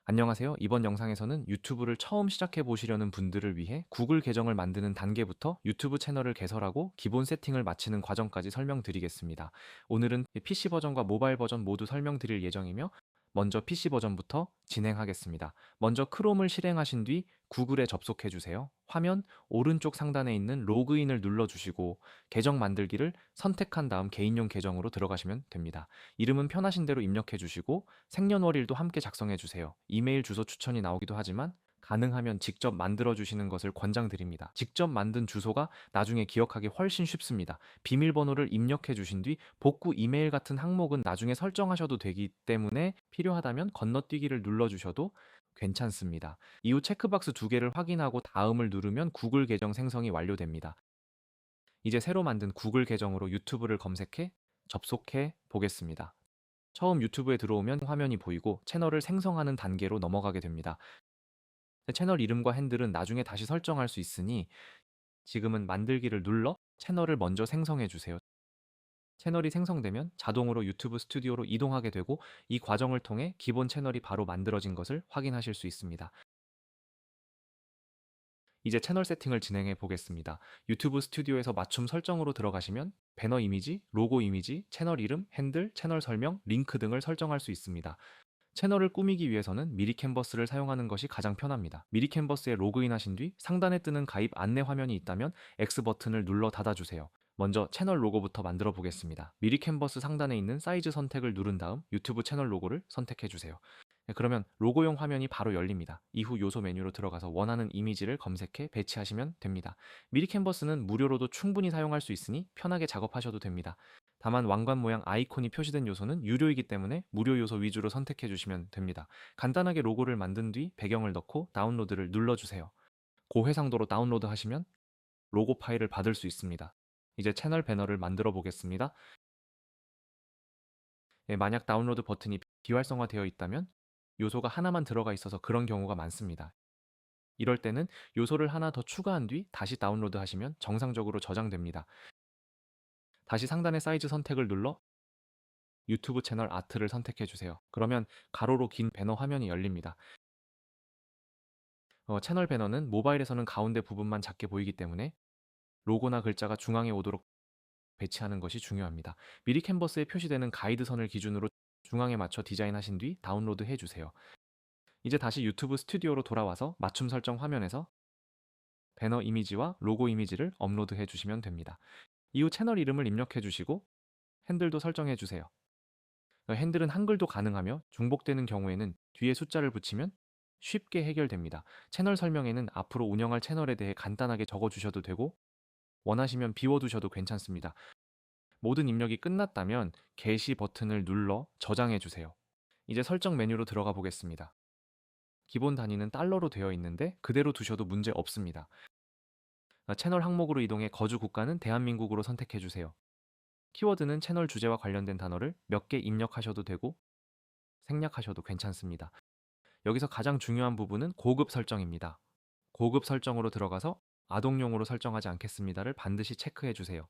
안녕하세요. 이번 영상에서는 유튜브를 처음 시작해 보시려는 분들을 위해 구글 계정을 만드는 단계부터 유튜브 채널을 개설하고 기본 세팅을 마치는 과정까지 설명드리겠습니다. 오늘은 PC 버전과 모바일 버전 모두 설명드릴 예정이며 먼저 PC 버전부터 진행하겠습니다. 먼저 크롬을 실행하신 뒤 구글에 접속해 주세요. 화면 오른쪽 상단에 있는 로그인을 눌러주시고 계정 만들기를 선택한 다음 개인용 계정으로 들어가시면 됩니다. 이름은 편하신 대로 입력해 주시고 생년월일도 함께 작성해 주세요. 이메일 주소 추천이 나오기도 하지만 가능하면 직접 만들어 주시는 것을 권장드립니다. 직접 만든 주소가 나중에 기억하기 훨씬 쉽습니다. 비밀번호를 입력해 주신 뒤 복구 이메일 같은 항목은 나중에 설정하셔도 되기 때문에 필요하다면 건너뛰기를 눌러 주셔도 괜찮습니다. 이후 체크박스 두 개를 확인하고 다음을 누르면 구글 계정 생성이 완료됩니다. 이제 새로 만든 구글 계정으로 유튜브를 검색해 접속해 보겠습니다. 처음 유튜브에 들어오면 화면이 보이고 채널을 생성하는 단계로 넘어가게 됩니다. 채널 이름과 핸들은 나중에 다시 설정할 수 있으니 지금은 만들기를 눌러 채널을 먼저 생성해 주세요. 채널이 생성되면 자동으로 유튜브 스튜디오로 이동하게 되고 이 과정을 통해 기본 채널이 바로 만들어진 것을 확인하실 수 있습니다. 이제 채널 세팅을 진행해 보겠습니다. 유튜브 스튜디오에서 맞춤 설정으로 들어가시면 배너 이미지, 로고 이미지, 채널 이름, 핸들, 채널 설명, 링크 등을 설정할 수 있습니다. 채널을 꾸미기 위해서는 미리 캔버스를 사용하는 것이 가장 편합니다. 미리 캔버스에 로그인하신 뒤 상단에 뜨는 가입 안내 화면이 있다면 X 버튼을 눌러 닫아주세요. 먼저 채널 로고부터 만들어 보겠습니다. 미리 캔버스 상단에 있는 사이즈 선택을 누른 다음 유튜브 채널 로고를 선택해 주세요. 네, 그러면 로고용 화면이 바로 열립니다. 이후 요소 메뉴로 들어가서 원하는 이미지를 검색해 배치하시면 됩니다. 미리 캔버스는 무료로도 충분히 사용할 수 있으니 편하게 작업하셔도 됩니다. 다만 왕관 모양 아이콘이 표시된 요소는 유료이기 때문에 무료 요소 위주로 선택해 주시면 됩니다. 간단하게 로고를 만든 뒤 배경을 넣고 다운로드를 눌러주세요. 고해상도로 다운로드 하시면 로고 파일을 받을 수 있습니다. 이제 채널 배너를 만들어 보겠습니다. 예, 만약 다운로드 버튼이 비활성화되어 있다면 요소가 하나만 들어가 있어서 그런 경우가 많습니다. 이럴 때는 요소를 하나 더 추가한 뒤 다시 다운로드 하시면 정상적으로 저장됩니다. 다시 상단의 사이즈 선택을 눌러 유튜브 채널 아트를 선택해 주세요. 그러면 가로로 긴 배너 화면이 열립니다. 채널 배너는 모바일에서는 가운데 부분만 작게 보이기 때문에 로고나 글자가 중앙에 오도록 배치하는 것이 중요합니다. 미리 캔버스에 표시되는 가이드선을 기준으로 중앙에 맞춰 디자인하신 뒤 다운로드 해주세요. 이제 다시 유튜브 스튜디오로 돌아와서 맞춤 설정 화면에서 배너 이미지와 로고 이미지를 업로드해 주시면 됩니다. 이후 채널 이름을 입력해 주시고 핸들도 설정해 주세요. 핸들은 한글도 가능하며 중복되는 경우에는 뒤에 숫자를 붙이면 쉽게 해결됩니다. 채널 설명에는 앞으로 운영할 채널에 대해 간단하게 적어주셔도 되고 원하시면 비워두셔도 괜찮습니다. 모든 입력이 끝났다면 게시 버튼을 눌러 저장해 주세요. 이제 설정 메뉴로 들어가 보겠습니다. 기본 단위는 달러로 되어 있는데 그대로 두셔도 문제 없습니다. 채널 항목으로 이동해 거주 국가는 대한민국으로 선택해 주세요. 키워드는 채널 주제와 관련된 단어를 몇 개 입력하셔도 되고 생략하셔도 괜찮습니다. 여기서 가장 중요한 부분은 고급 설정입니다. 고급 설정으로 들어가서 아동용으로 설정하지 않겠습니다를 반드시 체크해 주세요.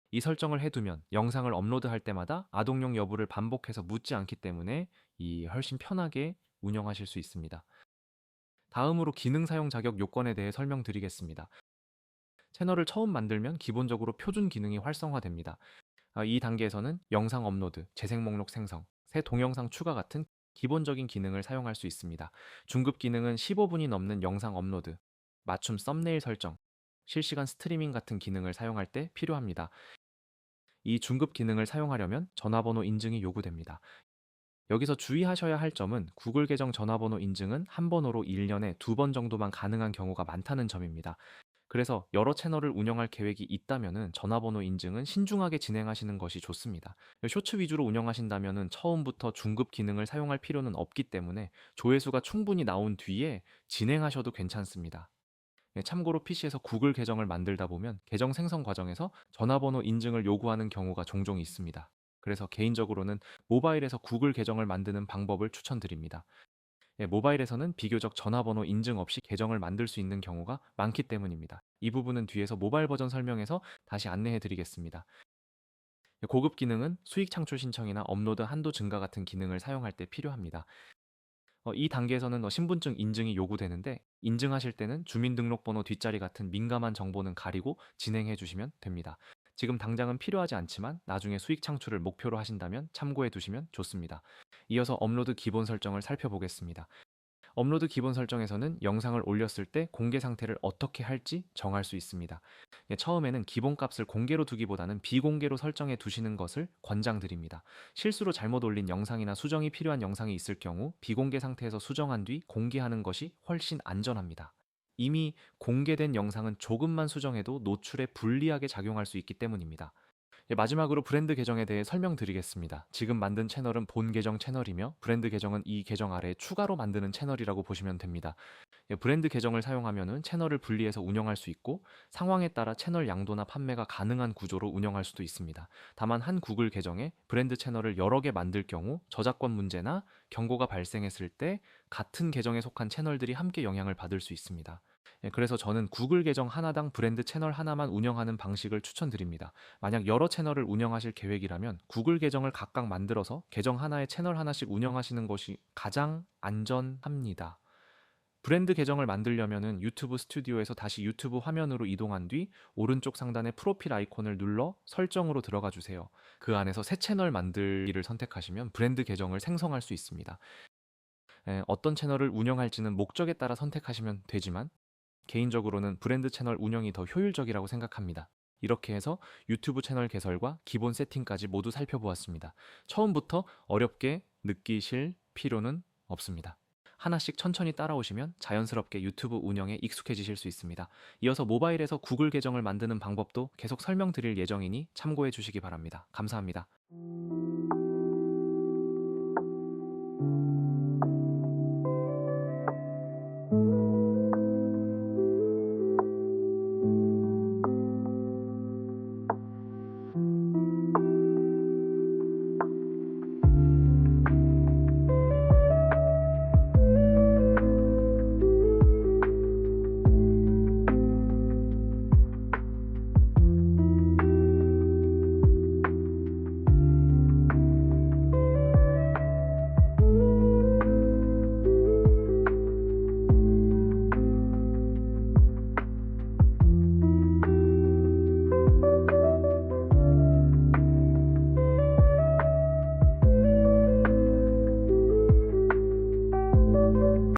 이 설정을 해두면 영상을 업로드할 때마다 아동용 여부를 반복해서 묻지 않기 때문에 훨씬 편하게 운영하실 수 있습니다. 다음으로 기능 사용 자격 요건에 대해 설명드리겠습니다. 채널을 처음 만들면 기본적으로 표준 기능이 활성화됩니다. 이 단계에서는 영상 업로드, 재생 목록 생성, 새 동영상 추가 같은 기본적인 기능을 사용할 수 있습니다. 중급 기능은 15분이 넘는 영상 업로드, 맞춤 썸네일 설정, 실시간 스트리밍 같은 기능을 사용할 때 필요합니다. 이 중급 기능을 사용하려면 전화번호 인증이 요구됩니다. 여기서 주의하셔야 할 점은 구글 계정 전화번호 인증은 한 번호로 1년에 2번 정도만 가능한 경우가 많다는 점입니다. 그래서 여러 채널을 운영할 계획이 있다면 전화번호 인증은 신중하게 진행하시는 것이 좋습니다. 쇼츠 위주로 운영하신다면 처음부터 중급 기능을 사용할 필요는 없기 때문에 조회수가 충분히 나온 뒤에 진행하셔도 괜찮습니다. 참고로 PC에서 구글 계정을 만들다 보면 계정 생성 과정에서 전화번호 인증을 요구하는 경우가 종종 있습니다. 그래서 개인적으로는 모바일에서 구글 계정을 만드는 방법을 추천드립니다. 모바일에서는 비교적 전화번호 인증 없이 계정을 만들 수 있는 경우가 많기 때문입니다. 이 부분은 뒤에서 모바일 버전 설명에서 다시 안내해 드리겠습니다. 고급 기능은 수익 창출 신청이나 업로드 한도 증가 같은 기능을 사용할 때 필요합니다. 이 단계에서는 신분증 인증이 요구되는데 인증하실 때는 주민등록번호 뒷자리 같은 민감한 정보는 가리고 진행해 주시면 됩니다. 지금 당장은 필요하지 않지만 나중에 수익 창출을 목표로 하신다면 참고해 두시면 좋습니다. 이어서 업로드 기본 설정을 살펴보겠습니다. 업로드 기본 설정에서는 영상을 올렸을 때 공개 상태를 어떻게 할지 정할 수 있습니다. 처음에는 기본값을 공개로 두기보다는 비공개로 설정해 두시는 것을 권장드립니다. 실수로 잘못 올린 영상이나 수정이 필요한 영상이 있을 경우 비공개 상태에서 수정한 뒤 공개하는 것이 훨씬 안전합니다. 이미 공개된 영상은 조금만 수정해도 노출에 불리하게 작용할 수 있기 때문입니다. 마지막으로 브랜드 계정에 대해 설명드리겠습니다. 지금 만든 채널은 본 계정 채널이며 브랜드 계정은 이 계정 아래 추가로 만드는 채널이라고 보시면 됩니다. 브랜드 계정을 사용하면 채널을 분리해서 운영할 수 있고 상황에 따라 채널 양도나 판매가 가능한 구조로 운영할 수도 있습니다. 다만 한 구글 계정에 브랜드 채널을 여러 개 만들 경우 저작권 문제나 경고가 발생했을 때 같은 계정에 속한 채널들이 함께 영향을 받을 수 있습니다. 그래서 저는 구글 계정 하나당 브랜드 채널 하나만 운영하는 방식을 추천드립니다. 만약 여러 채널을 운영하실 계획이라면 구글 계정을 각각 만들어서 계정 하나에 채널 하나씩 운영하시는 것이 가장 안전합니다. 브랜드 계정을 만들려면 유튜브 스튜디오에서 다시 유튜브 화면으로 이동한 뒤 오른쪽 상단의 프로필 아이콘을 눌러 설정으로 들어가 주세요. 그 안에서 새 채널 만들기를 선택하시면 브랜드 계정을 생성할 수 있습니다. 어떤 채널을 운영할지는 목적에 따라 선택하시면 되지만 개인적으로는 브랜드 채널 운영이 더 효율적이라고 생각합니다. 이렇게 해서 유튜브 채널 개설과 기본 세팅까지 모두 살펴보았습니다. 처음부터 어렵게 느끼실 필요는 없습니다. 하나씩 천천히 따라오시면 자연스럽게 유튜브 운영에 익숙해지실 수 있습니다. 이어서 모바일에서 구글 계정을 만드는 방법도 계속 설명드릴 예정이니 참고해 주시기 바랍니다. 감사합니다.